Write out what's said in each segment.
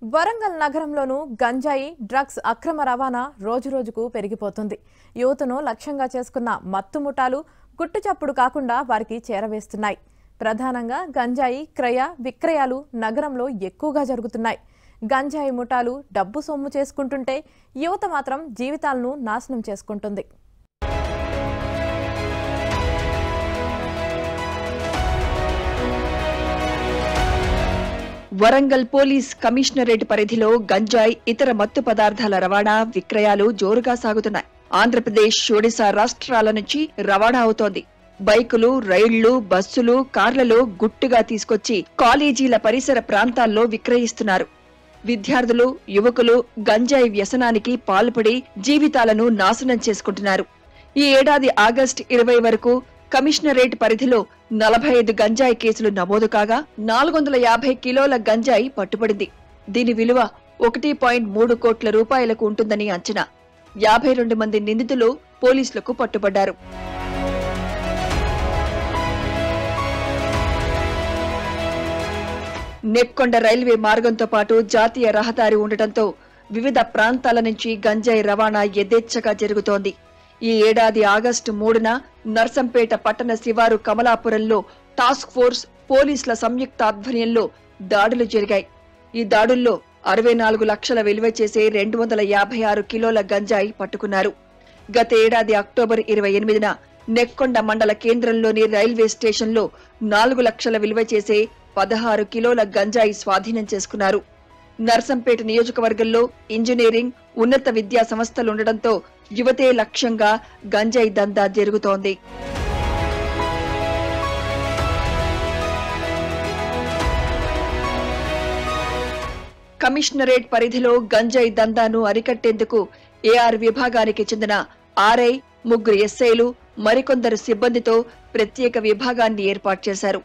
వరంగల్ నగరంలోనూ గంజాయి డ్రగ్స్ అక్రమ రవాణా రోజురోజుకు పెరిగిపోతుంది. యువతను లక్ష్యంగా చేసుకున్న మత్తు ముఠాలు గుట్టుచప్పుడు కాకుండా వారికి చేరవేస్తున్నాయి. ప్రధానంగా గంజాయి క్రయ విక్రయాలు నగరంలో ఎక్కువగా జరుగుతున్నాయి. గంజాయి ముఠాలు డబ్బు సొమ్ము చేసుకుంటుంటే యువత మాత్రం జీవితాలను నాశనం చేసుకుంటుంది. వరంగల్ పోలీస్ కమిషనరేట్ పరిధిలో గంజాయి ఇతర మత్తు పదార్థాల రవాణా విక్రయాలు జోరుగా సాగుతున్నాయి. ఆంధ్రప్రదేశ్ ఒడిశా రాష్ట్రాల నుంచి రవాణా అవుతోంది. బైకులు రైళ్లు బస్సులు కార్లలో గుట్టుగా తీసుకొచ్చి కాలేజీల పరిసర ప్రాంతాల్లో విక్రయిస్తున్నారు. విద్యార్థులు యువకులు గంజాయి వ్యసనానికి పాల్పడి జీవితాలను నాశనం చేసుకుంటున్నారు. ఈ ఏడాది ఆగస్టు 20 వరకు కమిషనరేట్ పరిధిలో 45 గంజాయి కేసులు నమోదు కాగా 450 కిలోల గంజాయి పట్టుబడింది. దీని విలువ 1.3 కోట్ల రూపాయలకు ఉంటుందని అంచనా. 52 మంది నిందితులు పోలీసులకు పట్టుబడ్డారు. నెక్కొండ రైల్వే మార్గంతో పాటు జాతీయ రహదారి ఉండటంతో వివిధ ప్రాంతాల నుంచి గంజాయి రవాణా యథేచ్ఛగా జరుగుతోంది. ఈ ఏడాది ఆగస్టు 3న నర్సంపేట పట్టణ శివారు కమలాపురంలో టాస్క్ ఫోర్స్ పోలీసుల సంయుక్త ఆధ్వర్యంలో దాడులు జరిగాయి. ఈ దాడుల్లో 64 లక్షల విలువ చేసే 256 కిలోల గంజాయి పట్టుకున్నారు. గత ఏడాది అక్టోబర్ 28న నెక్కొండ మండల కేంద్రంలోని రైల్వే స్టేషన్లో 4 లక్షల విలువ చేసే 16 కిలోల గంజాయి స్వాధీనం చేసుకున్నారు. నర్సంపేట నియోజకవర్గంలో ఇంజనీరింగ్ ఉన్నత విద్యా సంస్థలుండటంతో యువతే లక్ష్యంగా గంజాయి దందా జరుగుతోంది. కమిషనరేట్ పరిధిలో గంజాయి దందాను అరికట్టేందుకు ఏఆర్ విభాగానికి చెందిన ఆర్ఐ 3 ఎస్ఐలు మరికొందరు సిబ్బందితో ప్రత్యేక విభాగాన్ని ఏర్పాటు చేశారు.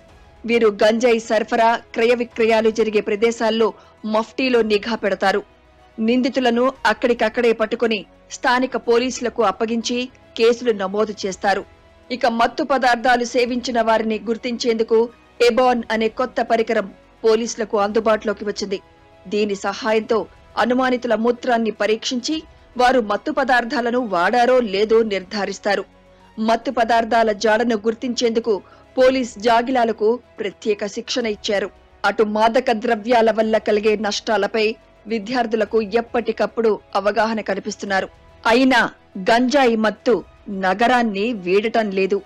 వీరు గంజాయి సరఫరా క్రయ విక్రయాలు జరిగే ప్రదేశాల్లో మఫ్టీలో నిఘా పెడతారు. నిందితులను అక్కడికక్కడే పట్టుకుని స్థానిక పోలీసులకు అప్పగించి కేసులు నమోదు చేస్తారు. ఇక మత్తు పదార్థాలు సేవించిన వారిని గుర్తించేందుకు ఎబాన్ అనే కొత్త పరికరం పోలీసులకు అందుబాటులోకి వచ్చింది. దీని సహాయంతో అనుమానితుల మూత్రాన్ని పరీక్షించి వారు మత్తు పదార్థాలను వాడారో లేదో నిర్ధారిస్తారు. మత్తు పదార్థాల జాడను గుర్తించేందుకు పోలీస్ జాగిలాలకు ప్రత్యేక శిక్షణ ఇచ్చారు. అటు మాదక ద్రవ్యాల వల్ల కలిగే నష్టాలపై విద్యార్థులకు ఎప్పటికప్పుడు అవగాహన కల్పిస్తున్నారు. అయినా గంజాయి మత్తు నగరాన్ని వీడటం లేదు.